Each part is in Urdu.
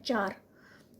4।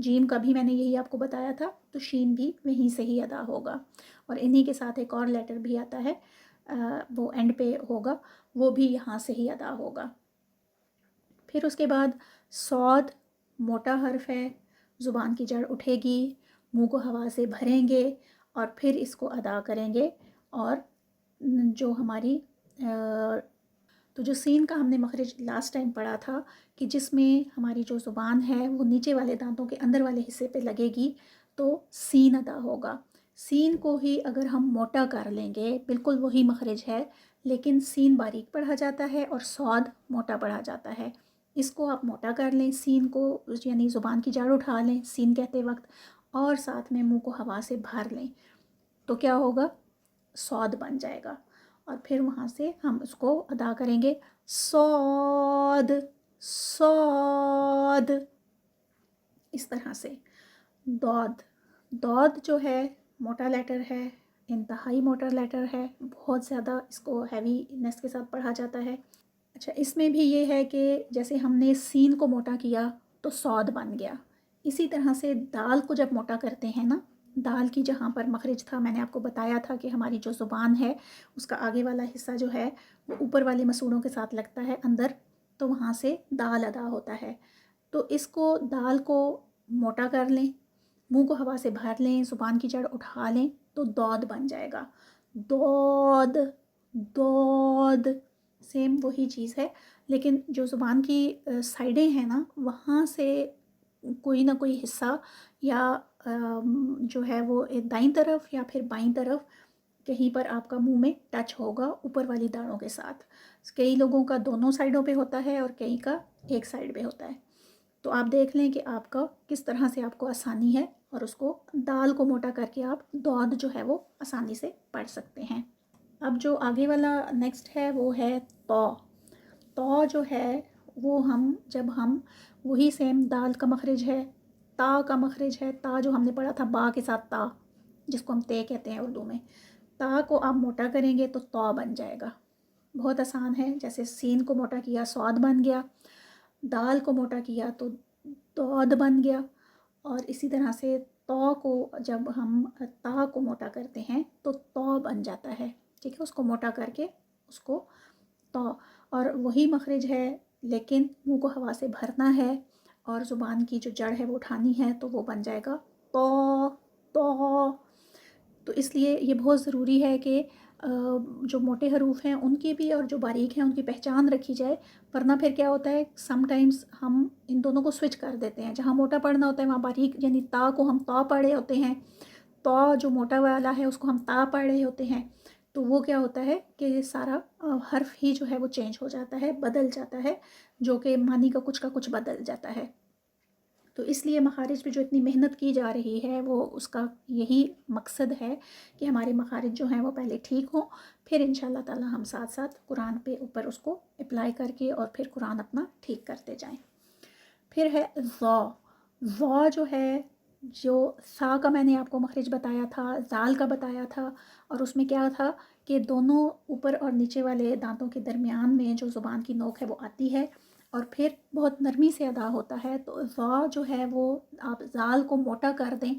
جیم کا بھی میں نے یہی آپ کو بتایا تھا، تو شین بھی وہیں سے ہی ادا ہوگا، اور انہی کے ساتھ ایک اور لیٹر بھی آتا ہے، وہ اینڈ پہ ہوگا، وہ بھی یہاں سے ہی ادا ہوگا۔ پھر اس کے بعد صاد موٹا حرف ہے، زبان کی جڑ اٹھے گی، منہ کو ہوا سے بھریں گے اور پھر اس کو ادا کریں گے، اور جو ہماری تو جو سین کا ہم نے مخرج لاسٹ ٹائم پڑھا تھا کہ جس میں ہماری جو زبان ہے وہ نیچے والے دانتوں کے اندر والے حصے پہ لگے گی تو سین ادا ہوگا۔ سین کو ہی اگر ہم موٹا کر لیں گے، بالکل وہی مخرج ہے لیکن سین باریک پڑھا جاتا ہے اور صاد موٹا پڑھا جاتا ہے۔ اس کو آپ موٹا کر لیں، سین کو یعنی زبان کی جڑ اٹھا لیں سین کہتے وقت، اور ساتھ میں منہ کو ہوا سے بھر لیں تو کیا ہوگا، صاد بن جائے گا، اور پھر وہاں سے ہم اس کو ادا کریں گے صاد صاد، اس طرح سے۔ دود، دود جو ہے موٹا لیٹر ہے، انتہائی موٹا لیٹر ہے، بہت زیادہ اس کو ہیوینس کے ساتھ پڑھا جاتا ہے۔ اچھا، اس میں بھی یہ ہے کہ جیسے ہم نے سین کو موٹا کیا تو صاد بن گیا، اسی طرح سے دال کو جب موٹا کرتے ہیں نا، دال کی جہاں پر مخرج تھا میں نے آپ کو بتایا تھا کہ ہماری جو زبان ہے اس کا آگے والا حصہ جو ہے وہ اوپر والے مسوڑوں کے ساتھ لگتا ہے اندر، تو وہاں سے دال ادا ہوتا ہے۔ تو اس کو دال کو موٹا کر لیں، منہ کو ہوا سے بھر لیں، زبان کی جڑ اٹھا لیں تو دود بن جائے گا، دود دود، سیم وہی چیز ہے، لیکن جو زبان کی سائڈیں ہیں نا وہاں سے کوئی نہ کوئی حصہ یا جو ہے وہ دائیں طرف یا پھر بائیں طرف کہیں پر آپ کا منہ میں ٹچ ہوگا اوپر والی داڑھوں کے ساتھ۔ کئی لوگوں کا دونوں سائڈوں پہ ہوتا ہے اور کئی کا ایک سائڈ پہ ہوتا ہے، تو آپ دیکھ لیں کہ آپ کا کس طرح سے آپ کو آسانی ہے، اور اس کو دال کو موٹا کر کے آپ دود جو ہے وہ آسانی سے پڑھ سکتے ہیں۔ اب جو آگے والا نیکسٹ ہے وہ ہے تو۔ تو جو ہے وہ جب ہم وہی سیم دال کا مخرج ہے، تا کا مخرج ہے، تا جو ہم نے پڑھا تھا با کے ساتھ تا، جس کو ہم تے کہتے ہیں اردو میں، تا کو آپ موٹا کریں گے تو بن جائے گا۔ بہت آسان ہے، جیسے سین کو موٹا کیا صاد بن گیا، دال کو موٹا کیا تو دود بن گیا، اور اسی طرح سے تو کو جب ہم تا کو موٹا کرتے ہیں تو بن جاتا ہے، ٹھیک ہے، اس کو موٹا کر کے اس کو تو، اور وہی مخرج ہے لیکن منہ کو ہوا سے بھرنا ہے اور زبان کی جو جڑ ہے وہ اٹھانی ہے تو وہ بن جائے گا تو تو۔ تو اس لیے یہ بہت ضروری ہے کہ جو موٹے حروف ہیں ان کی بھی اور جو باریک ہیں ان کی پہچان رکھی جائے، ورنہ پھر کیا ہوتا ہے سم ٹائمز ہم ان دونوں کو سوئچ کر دیتے ہیں، جہاں موٹا پڑھنا ہوتا ہے وہاں باریک، یعنی تا کو ہم تو پڑھ رہے ہوتے ہیں، تو جو موٹا والا ہے اس کو ہم تا پڑھ رہے ہوتے ہیں، تو وہ کیا ہوتا ہے کہ سارا حرف ہی جو ہے وہ چینج ہو جاتا ہے، بدل جاتا ہے، جو کہ معنی کا کچھ بدل جاتا ہے۔ تو اس لیے مخارج پہ جو اتنی محنت کی جا رہی ہے وہ اس کا یہی مقصد ہے کہ ہمارے مخارج جو ہیں وہ پہلے ٹھیک ہوں، پھر انشاءاللہ تعالی ہم ساتھ ساتھ قرآن پہ اوپر اس کو اپلائی کر کے اور پھر قرآن اپنا ٹھیک کرتے جائیں۔ پھر ہے ظا۔ ظا جو ہے، جو سا کا میں نے آپ کو مخرج بتایا تھا، زال کا بتایا تھا، اور اس میں کیا تھا کہ دونوں اوپر اور نیچے والے دانتوں کے درمیان میں جو زبان کی نوک ہے وہ آتی ہے اور پھر بہت نرمی سے ادا ہوتا ہے، تو ظا جو ہے وہ آپ زال کو موٹا کر دیں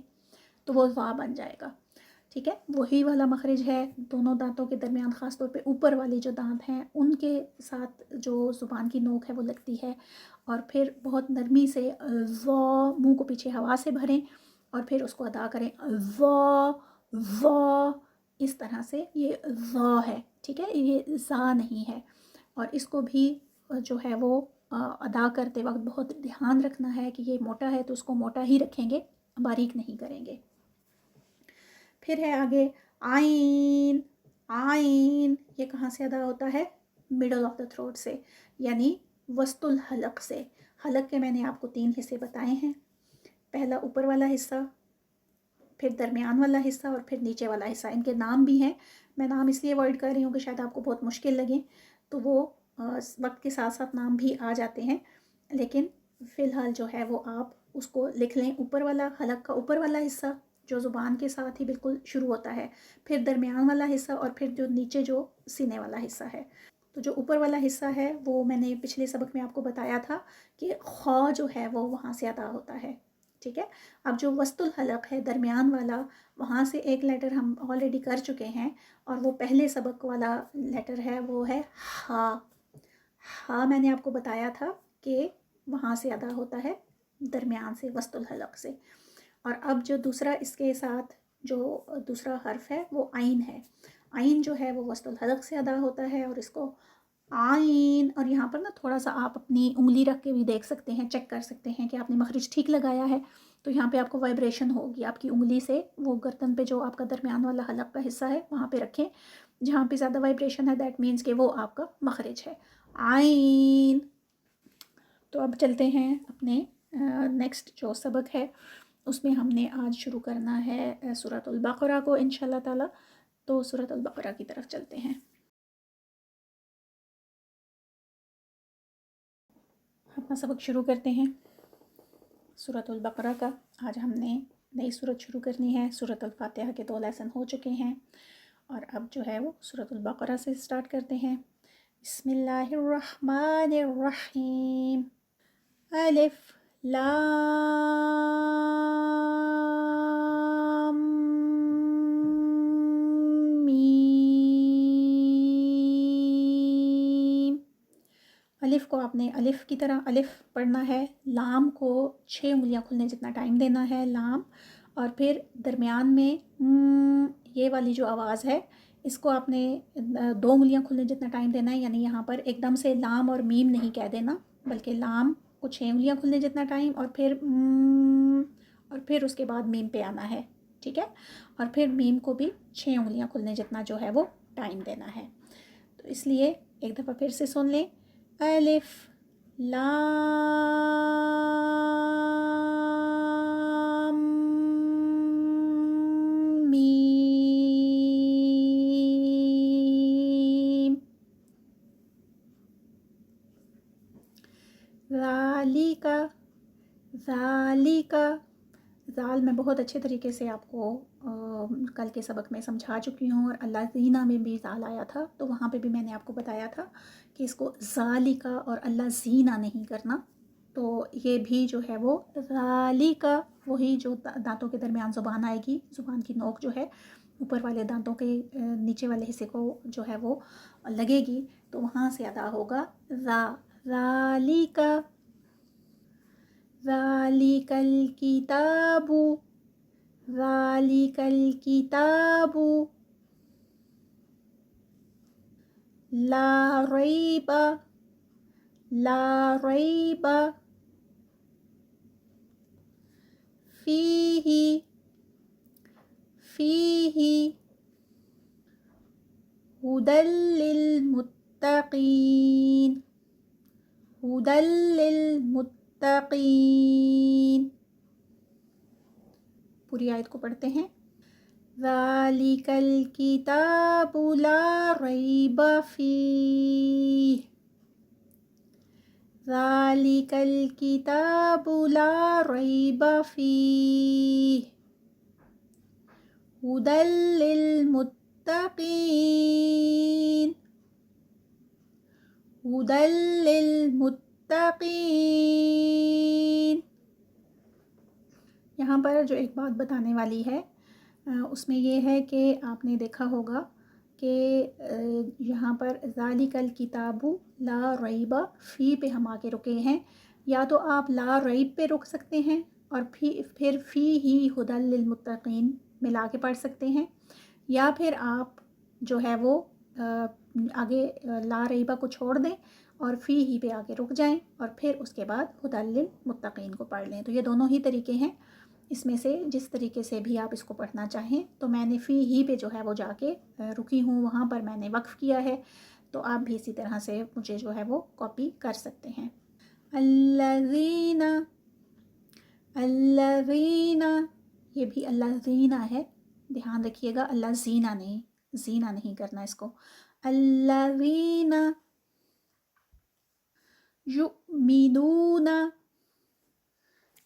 تو وہ ظا بن جائے گا، ٹھیک ہے، وہی والا مخرج ہے، دونوں دانتوں کے درمیان خاص طور پہ اوپر والی جو دانت ہیں ان کے ساتھ جو زبان کی نوک ہے وہ لگتی ہے، اور پھر بہت نرمی سے ظا، منہ کو پیچھے ہوا سے بھریں اور پھر اس کو ادا کریں ظا ظا، اس طرح سے یہ ظا ہے، ٹھیک ہے، یہ زا نہیں ہے، اور اس کو بھی جو ہے وہ ادا کرتے وقت بہت دھیان رکھنا ہے کہ یہ موٹا ہے تو اس کو موٹا ہی رکھیں گے، باریک نہیں کریں گے۔ پھر ہے آگے آئین۔ آئین یہ کہاں سے ادا ہوتا ہے، مڈل آف دا تھروٹ سے، یعنی وسط الحلق سے۔ حلق کے میں نے آپ کو 3 حصے بتائے ہیں، پہلا اوپر والا حصہ، پھر درمیان والا حصہ اور پھر نیچے والا حصہ۔ ان کے نام بھی ہیں، میں نام اس لیے اوائڈ کر رہی ہوں کہ شاید آپ کو بہت مشکل لگیں، تو وہ وقت کے ساتھ ساتھ نام بھی آ جاتے ہیں، لیکن فی الحال جو ہے وہ آپ اس کو لکھ لیں۔ اوپر والا، حلق کا اوپر والا حصہ جو زبان کے ساتھ ہی بالکل شروع ہوتا ہے، پھر درمیان والا حصہ اور پھر جو نیچے جو سینے والا حصہ ہے۔ تو جو اوپر والا حصہ ہے وہ میں نے پچھلے سبق میں آپ کو بتایا تھا کہ خا جو ہے وہ وہاں سے ادا ہوتا ہے، ٹھیک ہے. اب جو وسط الحلق ہے درمیان والا، وہاں سے ایک لیٹر ہم آلریڈی کر چکے ہیں، اور وہ پہلے سبق والا لیٹر ہے، وہ ہے ہا. ہا میں نے آپ کو بتایا تھا کہ وہاں سے ادا ہوتا ہے، درمیان سے، وسط الحلق سے. اور اب جو دوسرا اس کے ساتھ جو دوسرا حرف ہے وہ عین ہے. عین جو ہے وہ وسط الحلق سے ادا ہوتا ہے، اور اس کو عین. اور یہاں پر نا تھوڑا سا آپ اپنی انگلی رکھ کے بھی دیکھ سکتے ہیں، چیک کر سکتے ہیں کہ آپ نے مخرج ٹھیک لگایا ہے. تو یہاں پہ آپ کو وائبریشن ہوگی آپ کی انگلی سے، وہ گردن پہ جو آپ کا درمیان والا حلق کا حصہ ہے وہاں پہ رکھیں. جہاں پہ زیادہ وائبریشن ہے دیٹ مینس کہ وہ آپ کا مخرج ہے. عین. تو اب چلتے ہیں اپنے نیکسٹ جو سبق ہے، اس میں ہم نے آج شروع کرنا ہے سورۃ البقرہ کو انشاءاللہ تعالی. تو سورۃ البقرہ کی طرف چلتے ہیں. اپنا سبق شروع کرتے ہیں سورۃ البقرہ کا. آج ہم نے نئی سورت شروع کرنی ہے. سورۃ الفاتحہ کے 2 لیسن ہو چکے ہیں، اور اب جو ہے وہ سورۃ البقرہ سے سٹارٹ کرتے ہیں. بسم اللہ الرحمن الرحیم. الف لام میم. الف کو آپ نے الف کی طرح الف پڑھنا ہے. لام کو 6 انگلیاں کھلنے جتنا ٹائم دینا ہے، لام. اور پھر درمیان میں یہ والی جو آواز ہے، اس کو آپ نے 2 انگلیاں کھلنے جتنا ٹائم دینا ہے. یعنی یہاں پر ایک دم سے لام اور میم نہیں کہہ دینا، بلکہ لام کو 6 انگلیاں کھلنے جتنا ٹائم، اور پھر اس کے بعد میم پہ آنا ہے. ٹھیک ہے. اور پھر میم کو بھی 6 انگلیاں کھلنے جتنا جو ہے وہ ٹائم دینا ہے. تو اس لیے ایک دفعہ پھر سے سن لیں. الف لام میم. ذالک. ذالک. ذال میں بہت اچھے طریقے سے آپ کو کل کے سبق میں سمجھا چکی ہوں، اور اللہ زینہ میں بھی ذال آیا تھا، تو وہاں پہ بھی میں نے آپ کو بتایا تھا کہ اس کو ذالک اور اللہ زینہ نہیں کرنا. تو یہ بھی جو ہے وہ ذالک، وہی جو دانتوں کے درمیان زبان آئے گی، زبان کی نوک جو ہے اوپر والے دانتوں کے نیچے والے حصے کو جو ہے وہ لگے گی، تو وہاں سے ادا ہوگا ذالک. ذالک الکتاب. ذالک الکتاب لا ریب. لا ریب فیہ. فیہ ھدی للمتقین. ھدی للمتقین. پوری آیت کو پڑھتے ہیں. ذالک الکتاب لا ریب فیہ. ذالک الکتاب لا ریب فیہ ھدی للمتقین. ھدی للمتقین. یہاں پر جو ایک بات بتانے والی ہے اس میں یہ ہے کہ آپ نے دیکھا ہوگا کہ یہاں پر ذالک الکتاب لا ریب فی پہ ہم آ کے رکے ہیں. یا تو آپ لا ریب پہ رک سکتے ہیں، اور پھر فی ہی ھدی للمتقین ملا کے پڑھ سکتے ہیں، یا پھر آپ جو ہے وہ آگے لا ریبہ کو چھوڑ دیں اور فی ہی پہ آگے رک جائیں، اور پھر اس کے بعد ھدی للمتقین کو پڑھ لیں. تو یہ دونوں ہی طریقے ہیں، اس میں سے جس طریقے سے بھی آپ اس کو پڑھنا چاہیں. تو میں نے فی ہی پہ جو ہے وہ جا کے رکی ہوں، وہاں پر میں نے وقف کیا ہے، تو آپ بھی اسی طرح سے مجھے جو ہے وہ کاپی کر سکتے ہیں. الذین. الذین، یہ بھی اللہ زینہ ہے، دھیان رکھیے گا، اللہ زینہ نہیں، زینہ نہیں کرنا اس کو. الذین یؤمنون.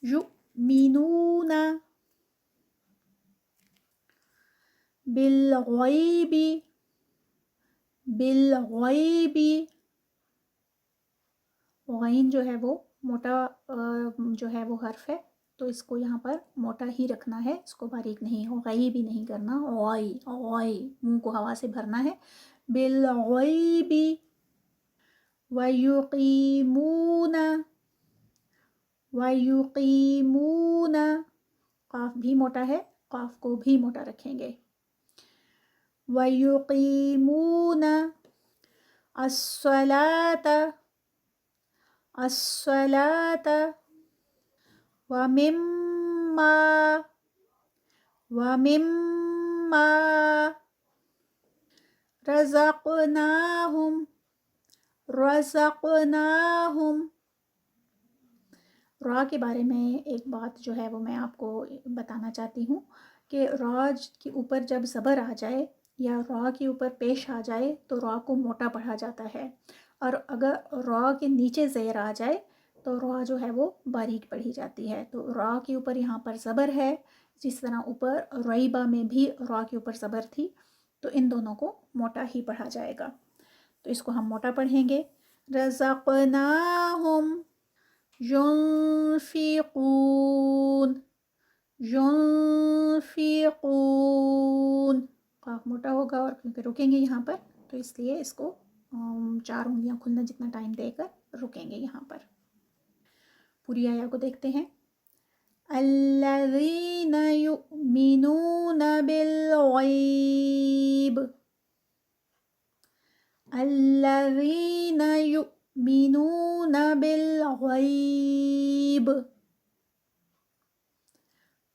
یؤمنون بالغیب. بالغیب. غین جو ہے وہ موٹا جو ہے وہ حرف ہے، تو اس کو یہاں پر موٹا ہی رکھنا ہے، اس کو باریک نہیں، غی بھی نہیں کرنا، غی غی منہ کو ہوا سے بھرنا ہے، بالغیب، ویقیمون، ویقیمون، قاف بھی موٹا ہے، قاف کو بھی موٹا رکھیں گے، ویقیمون الصلاۃ، الصلاۃ، ومما، ومما رزقناہم، رزقناہم۔ را کے بارے میں ایک بات جو ہے وہ میں آپ کو بتانا چاہتی ہوں کہ را کے اوپر جب زبر آ جائے یا را کے اوپر پیش آ جائے تو را کو موٹا پڑھا جاتا ہے، اور اگر را کے نیچے زیر آ جائے تو را جو ہے وہ باریک پڑھی جاتی ہے۔ تو را کے اوپر یہاں پر زبر ہے، جس طرح اوپر ریبہ میں بھی را کے اوپر زبر تھی، تو ان دونوں کو موٹا ہی پڑھا جائے گا، تو اس کو ہم موٹا پڑھیں گے، رزقناہم ينفقون، ينفقون، قاف موٹا ہوگا اور کیونکہ رکیں گے یہاں پر تو اس لیے اس کو 4 انگلیاں کھلنا جتنا ٹائم دے کر رکیں گے یہاں پر۔ پوری آیا کو دیکھتے ہیں، الذین یؤمنون بالغیب، الذین یؤمنون بالغیب،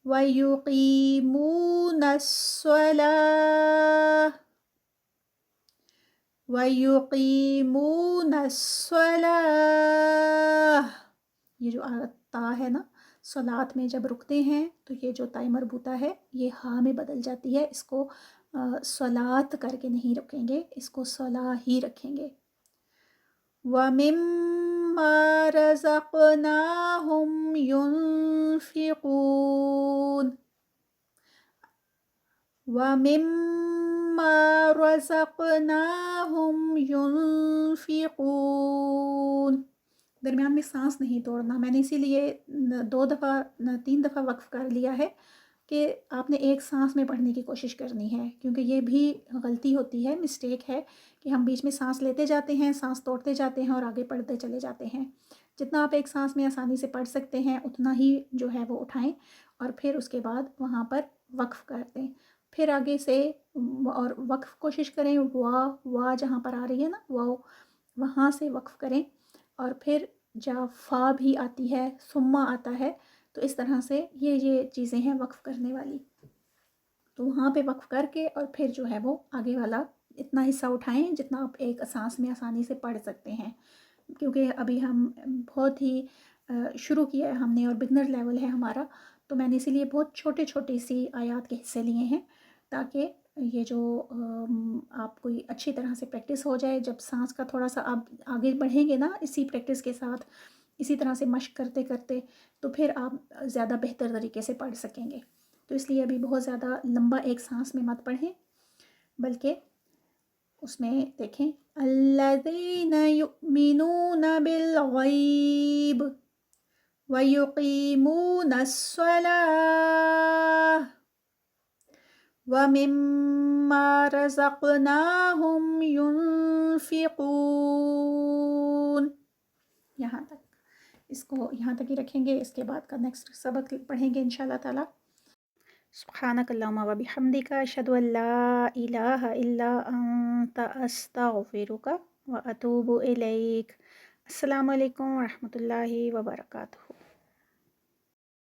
وَيُقِيمُونَ الصَّلَاةَ، وَيُقِيمُونَ الصَّلَاةَ، یہ جو تا ہے نا صلاۃ میں جب رکتے ہیں تو یہ جو تائے مربوطہ ہے یہ ہا میں بدل جاتی ہے، اس کو صلاۃ کر کے نہیں رکھیں گے، اس کو صلاح ہی رکھیں گے، وَمِمَّا رَزَقْنَاهُمْ يُنفِقُونَ، وَمِمَّا رَزَقْنَاهُمْ يُنفِقُونَ، درمیان میں سانس نہیں توڑنا، میں نے اسی لیے 3 دفعہ وقف کر لیا ہے کہ آپ نے ایک سانس میں پڑھنے کی کوشش کرنی ہے، کیونکہ یہ بھی غلطی ہوتی ہے، مسٹیک ہے کہ ہم بیچ میں سانس لیتے جاتے ہیں، سانس توڑتے جاتے ہیں اور آگے پڑھتے چلے جاتے ہیں۔ جتنا آپ ایک سانس میں آسانی سے پڑھ سکتے ہیں اتنا ہی جو ہے وہ اٹھائیں، اور پھر اس کے بعد وہاں پر وقف کر دیں، پھر آگے سے اور وقف کوشش کریں، وا جہاں پر آ رہی ہے نا واو، وہاں سے وقف کریں، اور پھر جب فا بھی آتی ہے، ثم آتا ہے، تو اس طرح سے یہ چیزیں ہیں وقف کرنے والی، تو وہاں پہ وقف کر کے اور پھر جو ہے وہ آگے والا اتنا حصہ اٹھائیں جتنا آپ ایک سانس میں آسانی سے پڑھ سکتے ہیں، کیونکہ ابھی ہم بہت ہی شروع کیا ہے ہم نے اور بگنر لیول ہے ہمارا، تو میں نے اسی لیے بہت چھوٹی سی آیات کے حصے لیے ہیں تاکہ یہ جو آپ کو اچھی طرح سے پریکٹس ہو جائے، جب سانس کا تھوڑا سا آپ آگے بڑھیں گے نا اسی پریکٹس کے ساتھ، اسی طرح سے مشق کرتے کرتے، تو پھر آپ زیادہ بہتر طریقے سے پڑھ سکیں گے، تو اس لیے ابھی بہت زیادہ لمبا ایک سانس میں مت پڑھیں، بلکہ اس میں دیکھیں الذین یؤمنون بالغیب وَيُقِيمُونَ الصَّلَاةَ وَمِمَّا رَزَقْنَاهُمْ يُنفِقُونَ، یہاں تک، اس کو یہاں تک ہی رکھیں گے، اس کے بعد کا نیکسٹ سبق پڑھیں گے انشاءاللہ تعالی۔ سبحانک اللہم و بحمدک، اشہد ان لا الہ الا انت، استغفرک و اتوب الیک۔ السلام علیکم ورحمۃ اللہ وبرکاتہ۔